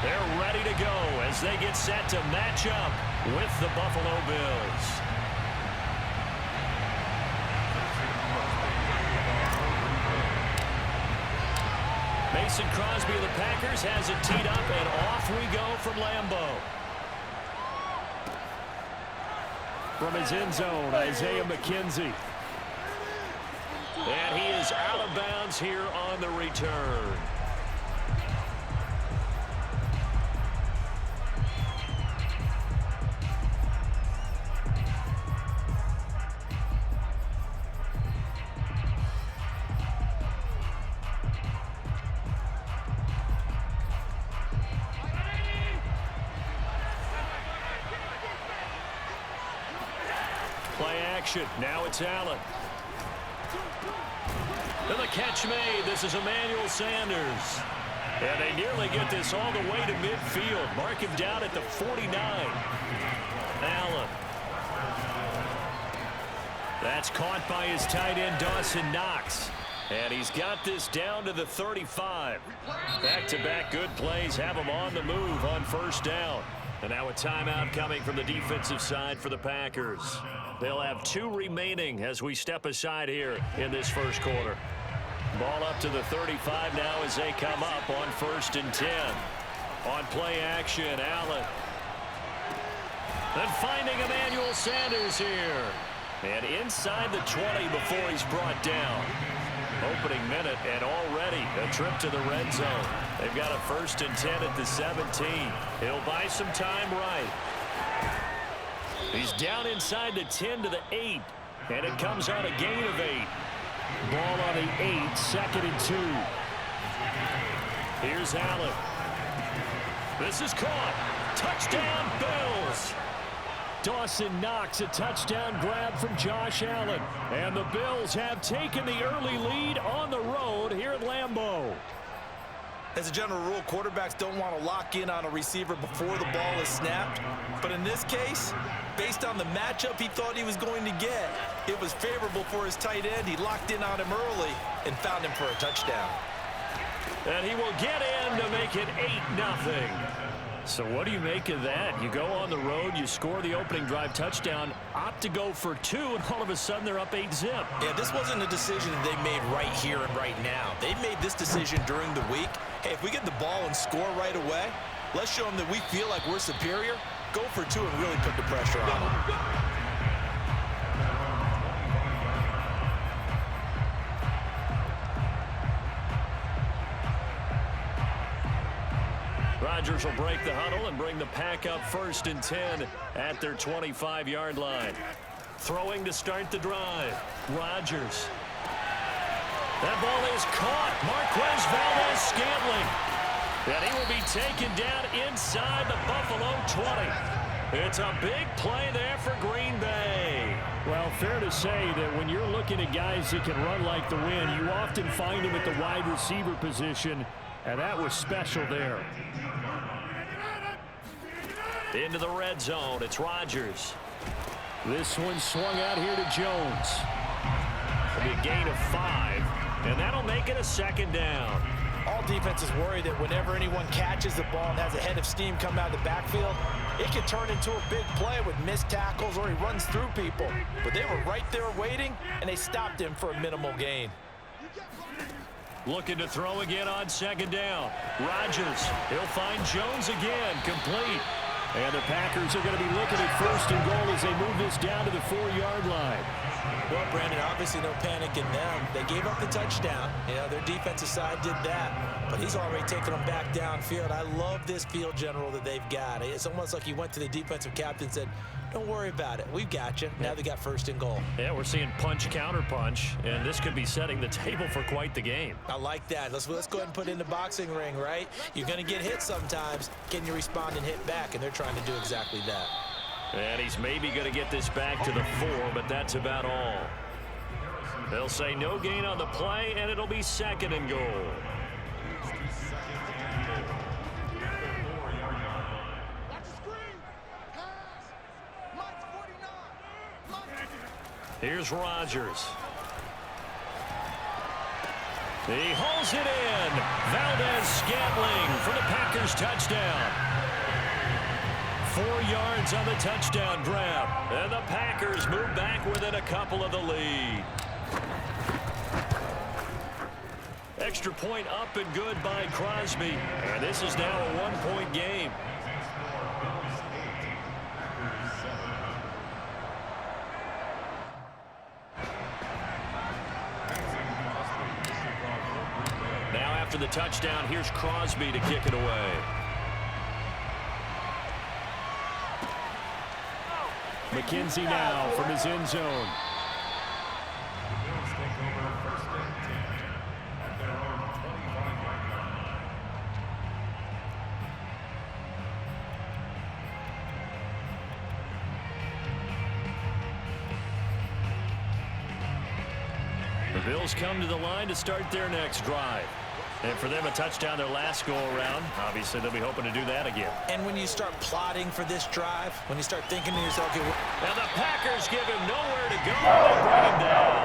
They're ready to go as they get set to match up with the Buffalo Bills. Mason Crosby of the Packers has it teed up, and off we go from Lambeau. From his end zone, Isaiah McKenzie. And he is out of bounds here on the return. Play action. Now it's Allen. And the catch made. This is Emmanuel Sanders. And they nearly get this all the way to midfield. Mark him down at the 49. Allen. That's caught by his tight end, Dawson Knox. And he's got this down to the 35. Back-to-back good plays have him on the move on first down. And now a timeout coming from the defensive side for the Packers. They'll have 2 remaining as we step aside here in this first quarter. Ball up to the 35 now as they come up on 1st and 10. On play action, Allen. And finding Emmanuel Sanders here. And inside the 20 before he's brought down. Opening minute and already a trip to the red zone. They've got a 1st and 10 at the 17. He'll buy some time right. He's down inside the 10 to the 8. And it comes on a gain of 8. Ball on the 8, 2nd and 2. Here's Allen. This is caught. Touchdown, Bills. Dawson Knox, a touchdown grab from Josh Allen. And the Bills have taken the early lead on the road here at Lambeau. As a general rule, quarterbacks don't want to lock in on a receiver before the ball is snapped. But in this case, based on the matchup he thought he was going to get, it was favorable for his tight end. He locked in on him early and found him for a touchdown. And he will get in to make it 8-0. So what do you make of that? You go on the road, you score the opening drive touchdown, opt to go for 2, and all of a sudden they're up 8-zip. Yeah, this wasn't a decision that they made right here and right now. They made this decision during the week. Hey, if we get the ball and score right away, let's show them that we feel like we're superior. Go for 2 and really put the pressure on them. Rodgers will break the huddle and bring the pack up 1st and 10 at their 25-yard line. Throwing to start the drive. Rodgers. That ball is caught. Marquez Valdes-Scantling. And he will be taken down inside the Buffalo 20. It's a big play there for Green Bay. Well, fair to say that when you're looking at guys that can run like the wind, you often find them at the wide receiver position, and that was special there. Into the red zone, it's Rodgers. This one swung out here to Jones. It'll be a gain of 5, and that'll make it a 2nd down. All defenses worry that whenever anyone catches the ball and has a head of steam come out of the backfield, it can turn into a big play with missed tackles or he runs through people. But they were right there waiting, and they stopped him for a minimal gain. Looking to throw again on 2nd down. Rodgers, he'll find Jones again, complete. And the Packers are going to be looking at 1st and goal as they move this down to the 4-yard line. Well, Brandon, obviously no panic in them. They gave up the touchdown. You know, their defensive side did that. But he's already taken them back downfield. I love this field general that they've got. It's almost like he went to the defensive captain and said, don't worry about it. We've got you. Now they got 1st and goal. Yeah, we're seeing punch, counter punch, and this could be setting the table for quite the game. I like that. Let's go ahead and put it in the boxing ring, right? You're going to get hit sometimes. Can you respond and hit back? And they're trying to do exactly that. And he's maybe going to get this back to the 4, but that's about all. They'll say no gain on the play, and it'll be 2nd and goal. Here's Rodgers. He hauls it in. Valdes-Scantling from the Packers touchdown. 4 yards on the touchdown grab. And the Packers move back within a couple of the lead. Extra point up and good by Crosby. And this is now a 1-point game. Now after the touchdown, here's Crosby to kick it away. McKenzie now from his end zone. The Bills come to the line to start their next drive. And for them, a touchdown their last go-around. Obviously, they'll be hoping to do that again. And when you start plotting for this drive, when you start thinking to yourself, okay, now the Packers give him nowhere to go. They bring him down.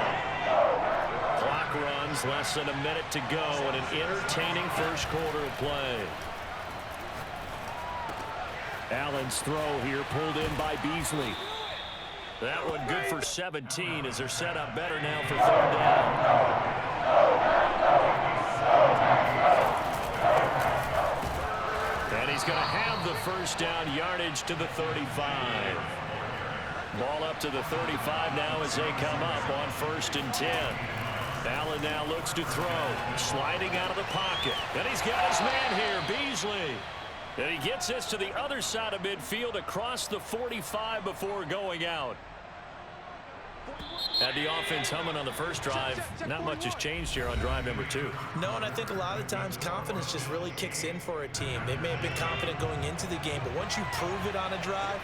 Clock runs, less than a minute to go in an entertaining first quarter of play. Allen's throw here pulled in by Beasley. That one good for 17 as they're set up better now for 3rd down. And he's going to have the first down yardage to the 35. Ball up to the 35 now as they come up on 1st and 10. Allen now looks to throw, sliding out of the pocket. And he's got his man here, Beasley. And he gets this to the other side of midfield across the 45 before going out. Had the offense humming on the first drive. Not much has changed here on drive number 2. No, and I think a lot of the times confidence just really kicks in for a team. They may have been confident going into the game, but once you prove it on a drive,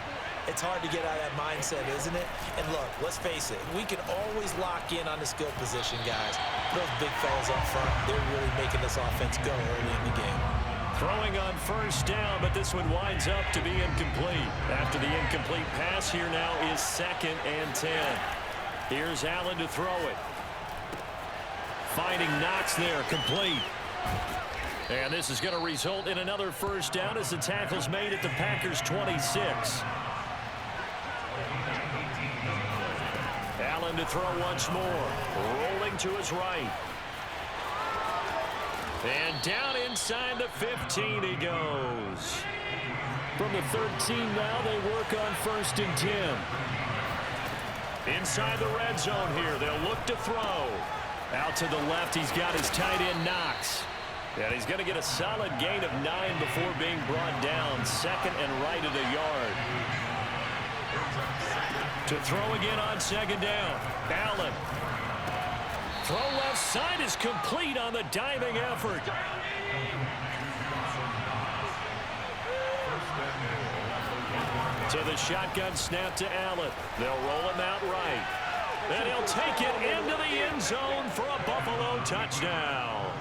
it's hard to get out of that mindset, isn't it? And look, let's face it, we can always lock in on the skill position, guys. Those big fellas up front, they're really making this offense go early in the game. Throwing on 1st down, but this one winds up to be incomplete. After the incomplete pass, here now is 2nd and 10. Here's Allen to throw it. Finding Knox there, complete. And this is going to result in another first down as the tackle's made at the Packers' 26. Allen to throw once more. Rolling to his right. And down inside the 15 he goes. From the 13 now, they work on 1st and 10. Inside the red zone here, they'll look to throw. Out to the left, he's got his tight end, Knox. And he's going to get a solid gain of 9 before being brought down. 2nd and right at a yard. To throw again on 2nd down. Allen. Throw left side is complete on the diving effort. To the shotgun snap to Allen. They'll roll him out right. And he'll take it into the end zone for a Buffalo touchdown.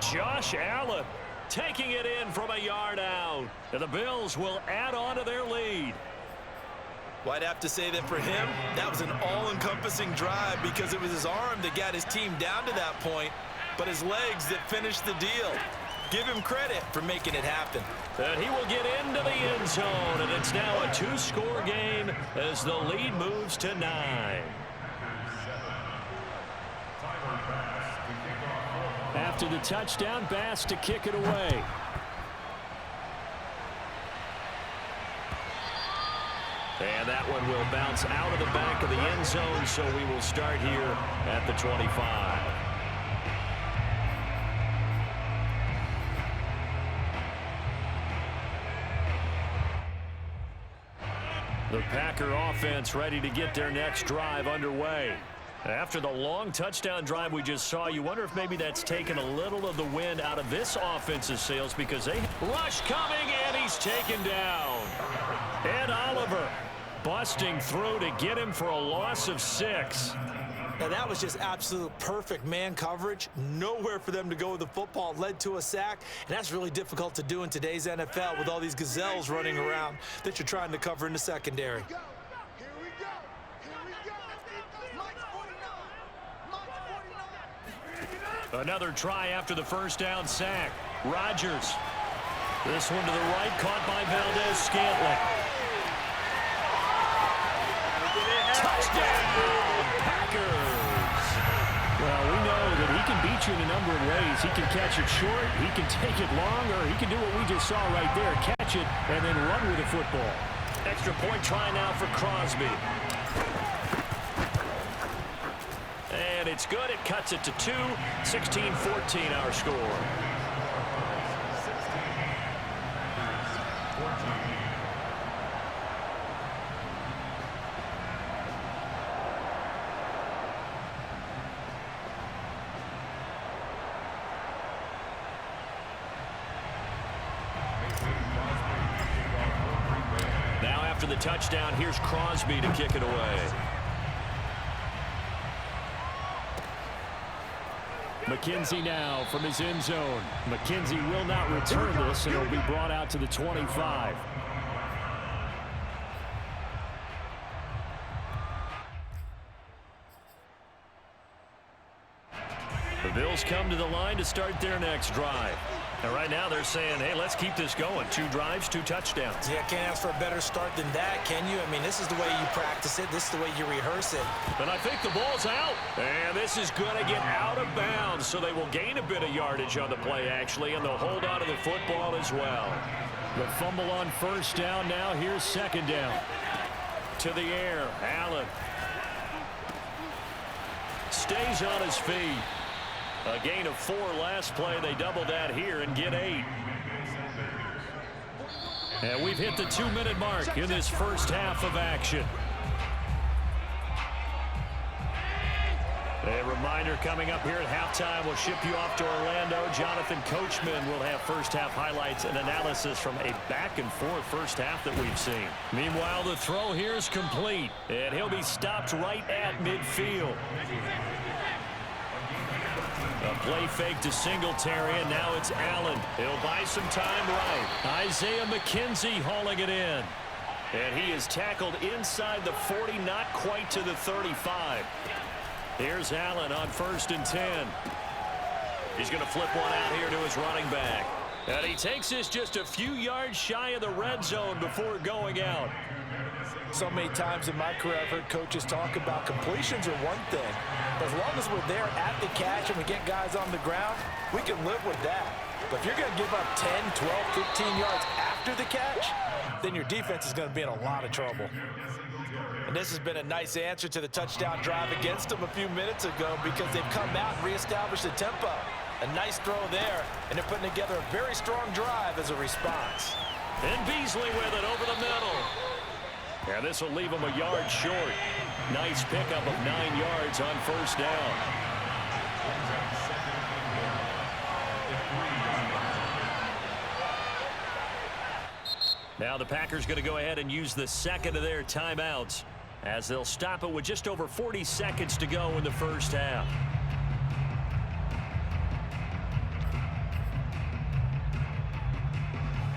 Josh Allen taking it in from a yard out. And the Bills will add on to their lead. Well, I'd have to say that for him, that was an all-encompassing drive because it was his arm that got his team down to that point, but his legs that finished the deal. Give him credit for making it happen. And he will get into the end zone, and it's now a 2-score game as the lead moves to 9. After the touchdown, Bass to kick it away. And that one will bounce out of the back of the end zone, so we will start here at the 25. The Packer offense ready to get their next drive underway. After the long touchdown drive we just saw, you wonder if maybe that's taken a little of the wind out of this offense's sails because they rush coming, and he's taken down. Ed Oliver busting through to get him for a loss of 6. Now, that was just absolute perfect man coverage. Nowhere for them to go with the football. Led to a sack, and that's really difficult to do in today's NFL with all these gazelles running around that you're trying to cover in the secondary. Another try after the first down sack. Rodgers This one to the right, caught by Valdez-Scantling. Touchdown, Packers! Well, we know that he can beat you in a number of ways. He can catch it short, he can take it long, or he can do what we just saw right there, catch it and then run with the football. Extra point try now for Crosby. And it's good. It cuts it to 2. 16-14 our score. Now after the touchdown, here's Crosby to kick it away. McKenzie now from his end zone. McKenzie will not return this, and it'll be brought out to the 25. The Bills come to the line to start their next drive. And right now they're saying, hey, let's keep this going. 2 drives, 2 touchdowns. Yeah, can't ask for a better start than that, can you? I mean, this is the way you practice it. This is the way you rehearse it. And I think the ball's out. And this is going to get out of bounds, so they will gain a bit of yardage on the play, actually, and they'll hold on to the football as well. The fumble on first down now. Here's second down. To the air, Allen. Stays on his feet. A gain of 4 last play. They double that here and get 8. And we've hit the 2-minute mark in this first half of action. A reminder coming up here at halftime. We'll ship you off to Orlando. Jonathan Coachman will have first-half highlights and analysis from a back-and-forth first half that we've seen. Meanwhile, the throw here is complete, and he'll be stopped right at midfield. A play fake to Singletary, and now it's Allen. He'll buy some time right. Isaiah McKenzie hauling it in. And he is tackled inside the 40, not quite to the 35. Here's Allen on 1st and 10. He's going to flip one out here to his running back. And he takes this just a few yards shy of the red zone before going out. So many times in my career I've heard coaches talk about completions are one thing, but as long as we're there at the catch and we get guys on the ground, we can live with that. But if you're going to give up 10, 12, 15 yards after the catch, then your defense is going to be in a lot of trouble. And this has been a nice answer to the touchdown drive against them a few minutes ago because they've come out and reestablished the tempo. A nice throw there, and they're putting together a very strong drive as a response. And Beasley with it over the middle. And this will leave him a yard short. Nice pickup of 9 yards on first down. Now the Packers going to go ahead and use the second of their timeouts as they'll stop it with just over 40 seconds to go in the first half.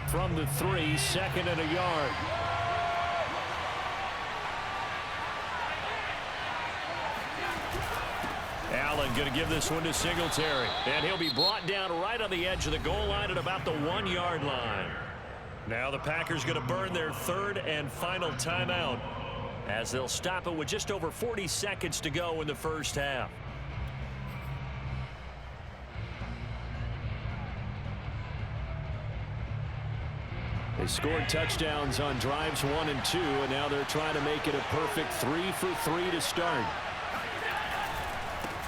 From the 3, 2nd and a yard. Allen going to give this one to Singletary. And he'll be brought down right on the edge of the goal line at about the 1-yard line. Now the Packers going to burn their 3rd and final timeout as they'll stop it with just over 40 seconds to go in the first half. They scored touchdowns on drives 1 and 2, and now they're trying to make it a perfect 3 for 3 to start.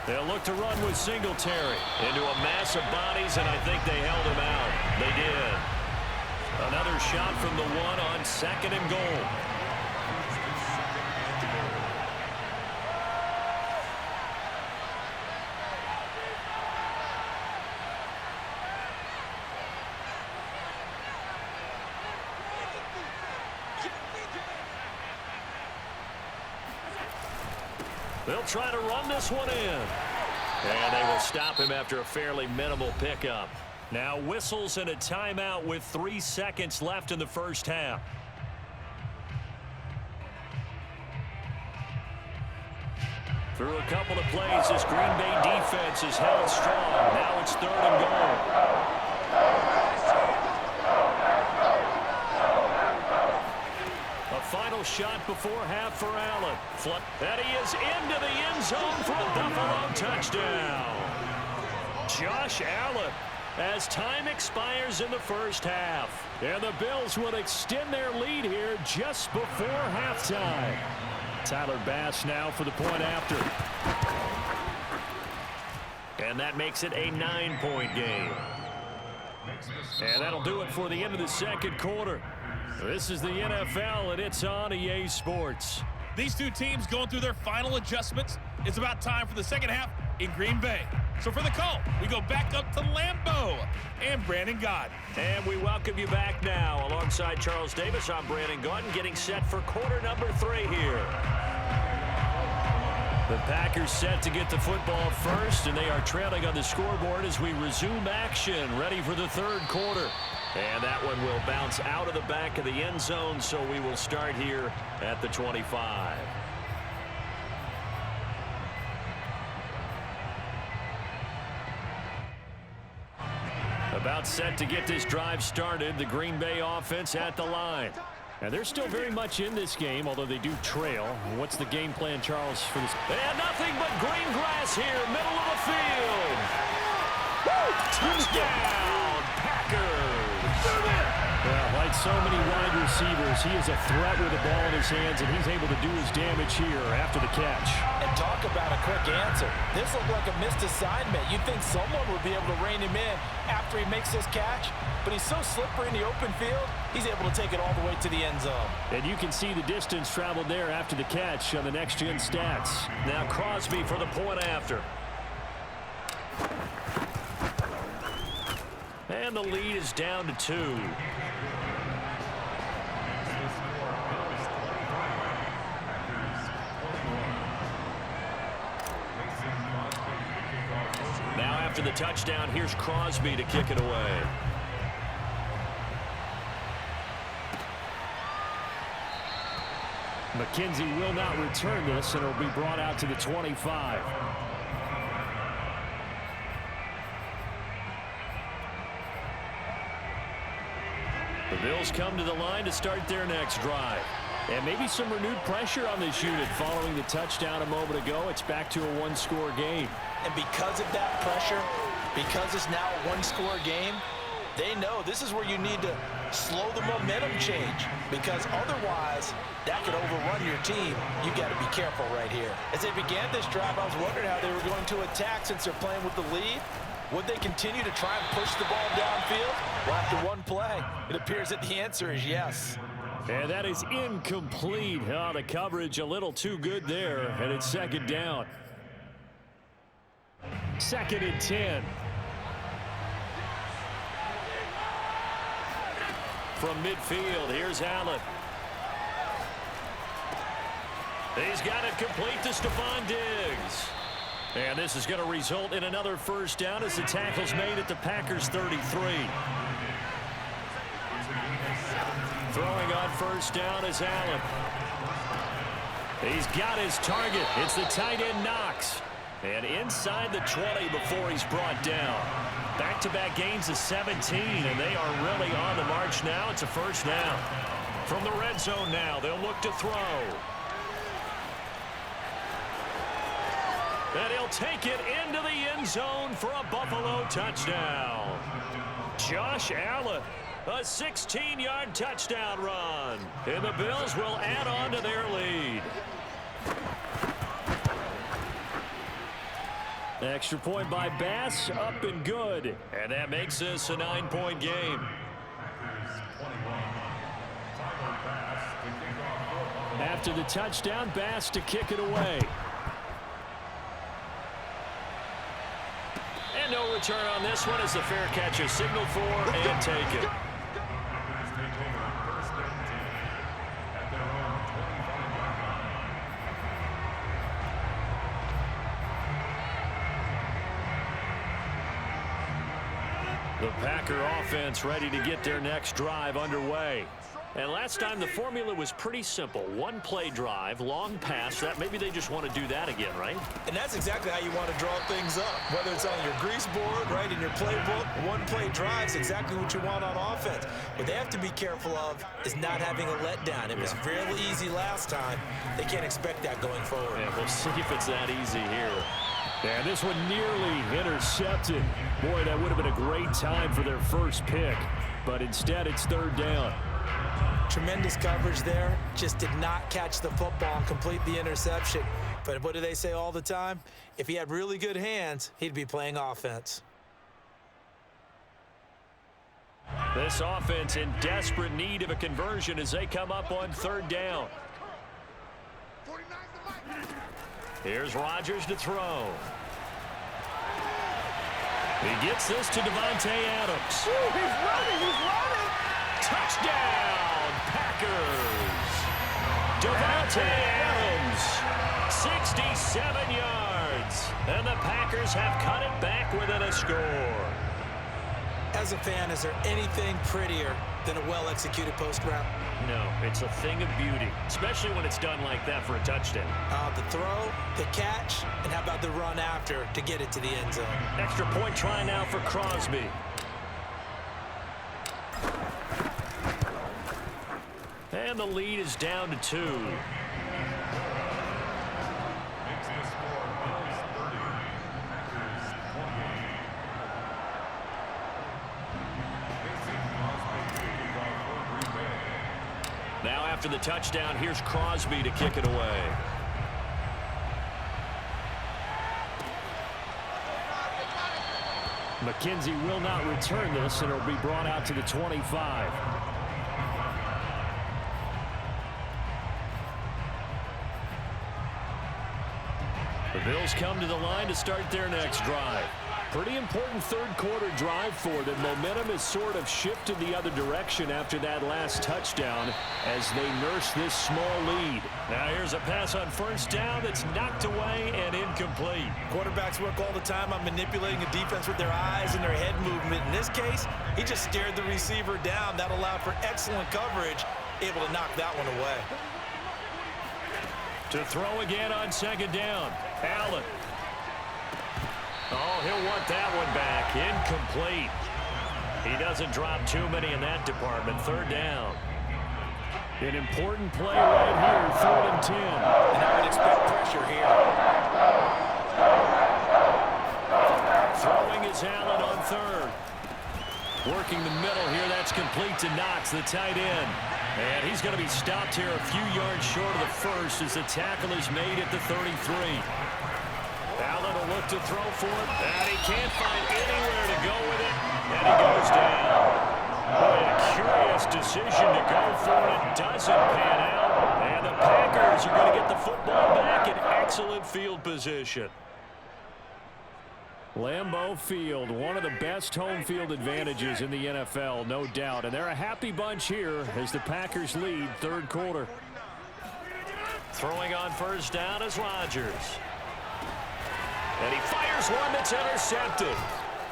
They'll look to run with Singletary into a mass of bodies, and I think they held him out. They did. Another shot from the 1 on 2nd and goal. They'll try to run this one in. And they will stop him after a fairly minimal pickup. Now whistles and a timeout with 3 seconds left in the first half. Through a couple of plays, this Green Bay defense is held strong. Now it's 3rd and goal. final shot before half for Allen. Flip. And he is into the end zone for a Buffalo touchdown. Josh Allen, as time expires in the first half. And the Bills will extend their lead here just before halftime. Tyler Bass now for the point after. And that makes it a 9-point game. And that'll do it for the end of the second quarter. This is the NFL, and it's on EA Sports. These two teams going through their final adjustments. It's about time for the second half in Green Bay. So for the call, we go back up to Lambeau and Brandon Gaudin. And we welcome you back now. Alongside Charles Davis, I'm Brandon Gaudin, getting set for quarter number 3 here. The Packers set to get the football first, and they are trailing on the scoreboard as we resume action, ready for the third quarter. And that one will bounce out of the back of the end zone, so we will start here at the 25. About set to get this drive started, the Green Bay offense at the line. And they're still very much in this game, although they do trail. What's the game plan, Charles, for this? And nothing but green grass here, middle of the field. Woo! Touchdown, Packers! Well, like so many wide receivers, he is a threat with the ball in his hands, and he's able to do his damage here after the catch. And talk about a quick answer. This looked like a missed assignment. You'd think someone would be able to rein him in after he makes this catch, but he's so slippery in the open field, he's able to take it all the way to the end zone. And you can see the distance traveled there after the catch on the next-gen stats. Now Crosby for the point after. And the lead is down to 2. Now after the touchdown, here's Crosby to kick it away. McKenzie will not return this, and it'll be brought out to the 25. The Bills come to the line to start their next drive. And maybe some renewed pressure on this unit following the touchdown a moment ago. It's back to a one-score game. And because of that pressure, because it's now a one-score game, they know this is where you need to slow the momentum change, because otherwise that could overrun your team. You got to be careful right here. As they began this drive, I was wondering how they were going to attack since they're playing with the lead. Would they continue to try and push the ball downfield? Well, after one play, it appears that the answer is yes. And that is incomplete. Oh, the coverage a little too good there, and it's second down. 2nd and 10. From midfield, here's Allen. He's got it complete to Stephon Diggs. And this is going to result in another first down as the tackle's made at the Packers 33. Throwing on first down is Allen. He's got his target. It's the tight end Knox. And inside the 20 before he's brought down. Back-to-back gains of 17, and they are really on the march now. It's a first down. From the red zone now, they'll look to throw. And he'll take it into the end zone for a Buffalo touchdown. Josh Allen, a 16-yard touchdown run. And the Bills will add on to their lead. Extra point by Bass, up and good. And that makes this a 9-point game. After the touchdown, Bass to kick it away. And no return on this one as the fair catch is signaled for and taken. The Packer offense ready to get their next drive underway. And last time the formula was pretty simple. One play drive, long pass. That maybe they just want to do that again, right? And that's exactly how you want to draw things up. Whether it's on your grease board, right, in your playbook, one play drive is exactly what you want on offense. What they have to be careful of is not having a letdown. It was really easy last time. They can't expect that going forward. Yeah, we'll see if it's that easy here. And this one nearly intercepted. Boy, that would have been a great time for their first pick. But instead, it's third down. Tremendous coverage there. Just did not catch the football and complete the interception. But what do they say all the time? If he had really good hands, he'd be playing offense. This offense in desperate need of a conversion as they come up on third down. Here's Rodgers to throw. He gets this to Davante Adams. Ooh, he's running. Touchdown, Packers. Davante Adams, 67 yards. And the Packers have cut it back within a score. As a fan, is there anything prettier than a well-executed post route? No, it's a thing of beauty, especially when it's done like that for a touchdown. The throw, the catch, and how about the run after to get it to the end zone? Extra point try now for Crosby. And the lead is down to 2. Now after the touchdown, here's Crosby to kick it away. McKenzie will not return this, and it'll be brought out to the 25. The Bills come to the line to start their next drive. Pretty important third quarter drive for them. Momentum has sort of shifted the other direction after that last touchdown as they nurse this small lead. Now here's a pass on first down that's knocked away and incomplete. Quarterbacks work all the time on manipulating a defense with their eyes and their head movement. In this case, he just stared the receiver down. That allowed for excellent coverage, able to knock that one away. To throw again on second down. Allen. Oh, he'll want that one back. Incomplete. He doesn't drop too many in that department. Third down. An important play right here, 3rd and 10. And I would expect pressure here. Throwing is Allen on third. Working the middle here. That's complete to Knox, the tight end. And he's going to be stopped here a few yards short of the first as the tackle is made at the 33. Allen will look to throw for it, and he can't find anywhere to go with it, and he goes down. Boy, a curious decision to go for it. Doesn't pan out, and the Packers are going to get the football back in excellent field position. Lambeau Field, one of the best home field advantages in the NFL, no doubt. And they're a happy bunch here as the Packers lead third quarter. Throwing on first down is Rodgers. And he fires one that's intercepted.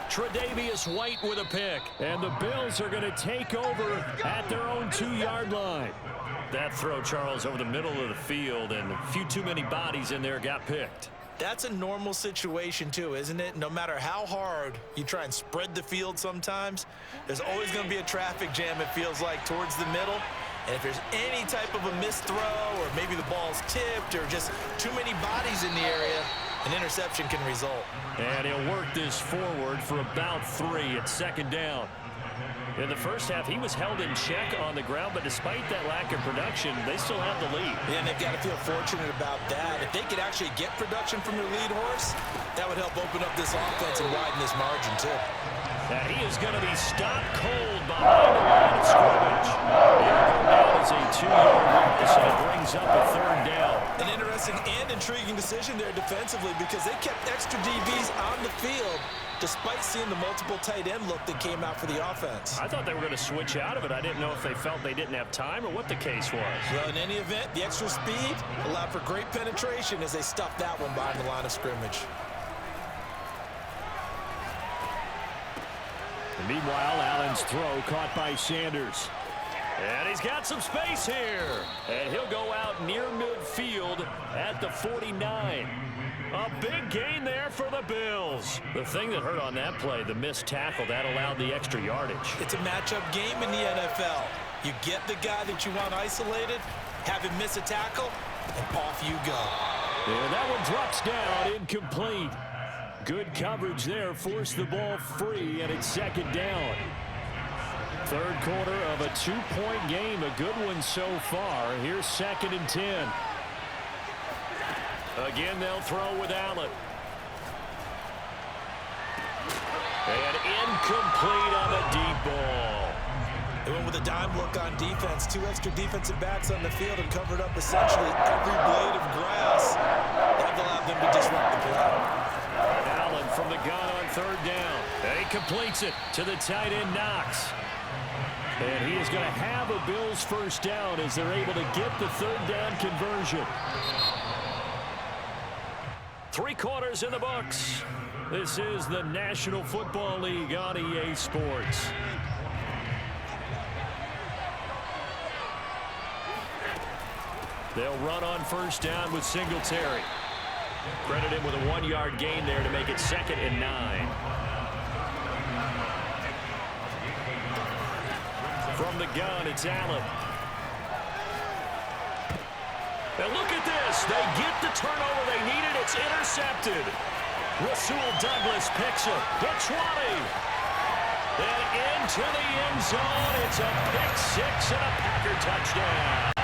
Tre'Davious White with a pick. And the Bills are going to take over at their own 2-yard line. That throw, Charles, over the middle of the field, and a few too many bodies in there got picked. That's a normal situation too, isn't it? No matter how hard you try and spread the field sometimes, there's always going to be a traffic jam, it feels like, towards the middle. And if there's any type of a missed throw or maybe the ball's tipped or just too many bodies in the area, an interception can result. And he'll work this forward for about 3 at second down. In the first half, he was held in check on the ground, but despite that lack of production, they still have the lead. Yeah, and they've got to feel fortunate about that. If they could actually get production from their lead horse, that would help open up this offense and widen this margin, too. And he is going to be stopped cold behind the line of scrimmage. That is a 2-yard loss, and it brings up a third down. An interesting and intriguing decision there defensively because they kept extra DBs on the field despite seeing the multiple tight end look that came out for the offense. I thought they were going to switch out of it. I didn't know if they felt they didn't have time or what the case was. Well, in any event, the extra speed allowed for great penetration as they stuffed that one behind the line of scrimmage. And meanwhile, Allen's throw caught by Sanders. And he's got some space here. And he'll go out near midfield at the 49. A big gain there for the Bills. The thing that hurt on that play, the missed tackle, that allowed the extra yardage. It's a matchup game in the NFL. You get the guy that you want isolated, have him miss a tackle, and off you go. And that one drops down, incomplete. Good coverage there, forced the ball free, and it's second down. Third quarter of a 2-point game, a good one so far. Here's 2nd and 10. Again, they'll throw with Allen. And incomplete on the deep ball. They went with a dime look on defense. 2 extra defensive backs on the field and covered up essentially every blade of grass. That allowed them to disrupt the play. Allen from the gun on 3rd down. And he completes it to the tight end, Knox. And he is going to have a Bills first down as they're able to get the 3rd down conversion. 3 quarters in the books. This is the National Football League on EA Sports. They'll run on first down with Singletary. Credit him with a 1-yard gain there to make it 2nd and 9. From the gun, it's Allen. And look at this. They get the turnover they needed. It's intercepted. Rasul Douglas picks it. The 20. And into the end zone. It's a pick 6 and a Packer touchdown.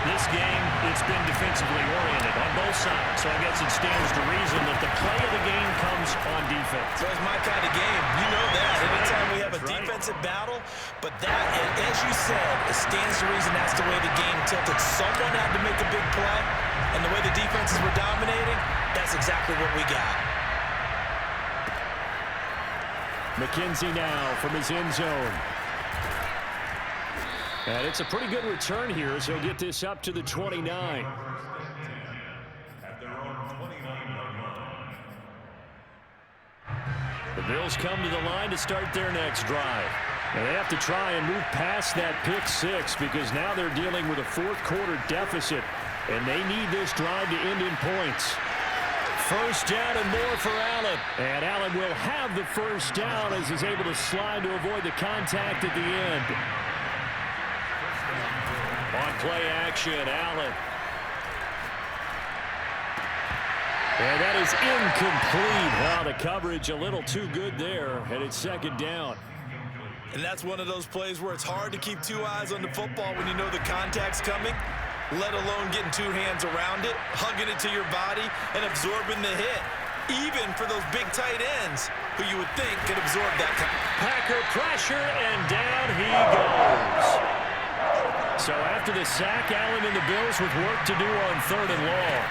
This game, it's been defensively oriented on both sides. So I guess it stands to reason that the play of the game comes on defense. So it's my kind of game. You know that. Anytime we have a defensive battle, but that, as you said, it stands to reason that's the way the game tilted. Someone had to make a big play, and the way the defenses were dominating, that's exactly what we got. McKenzie now from his end zone. And it's a pretty good return here, so he'll get this up to the 29. The Bills come to the line to start their next drive. And they have to try and move past that pick 6 because now they're dealing with a 4th quarter deficit, and they need this drive to end in points. First down and more for Allen. And Allen will have the first down as he's able to slide to avoid the contact at the end. On play action, Allen. And that is incomplete. Wow, the coverage a little too good there, and it's 2nd down. And that's one of those plays where it's hard to keep 2 eyes on the football when you know the contact's coming, let alone getting 2 hands around it, hugging it to your body, and absorbing the hit. Even for those big tight ends who you would think could absorb that. Packer pressure, and down he goes. So after the sack, Allen and the Bills with work to do on 3rd and long.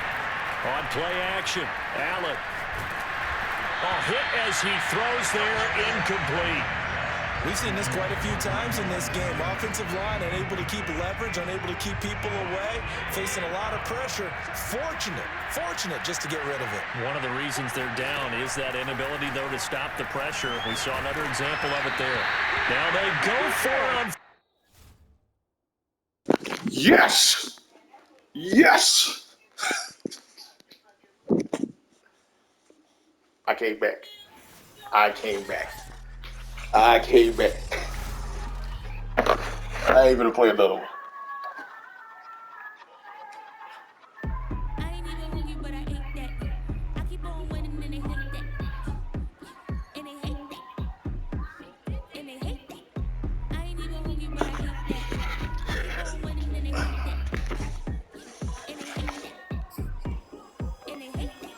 On play action, Allen. A hit as he throws there, incomplete. We've seen this quite a few times in this game. Offensive line unable to keep leverage, unable to keep people away, facing a lot of pressure. Fortunate just to get rid of it. One of the reasons they're down is that inability, though, to stop the pressure. We saw another example of it there. Now they go for it on. Yes! Yes! I came back. I ain't gonna play another one.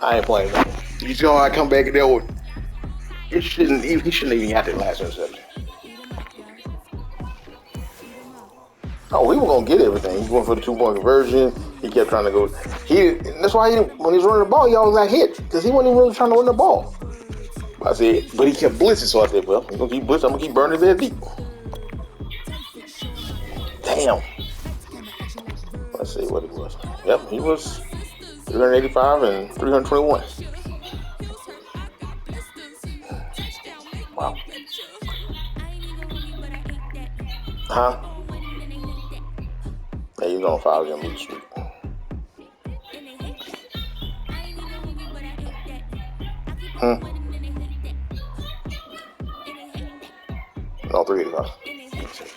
I ain't playing that. You see how I come back in there with he shouldn't even have that last interception. Oh, he was gonna get everything. He went for the 2-point conversion. He kept trying to go. That's why when he was running the ball, he always got hit because he wasn't even really trying to run the ball. I said, but he kept blitzing, so I said, well, he's gonna keep blitzing. I'm gonna keep burning his head deep. Damn. Let's see what it was. Yep, he was 385 and 321. Wow. Huh? Yeah, he's on 5-game losing streak. No, 385.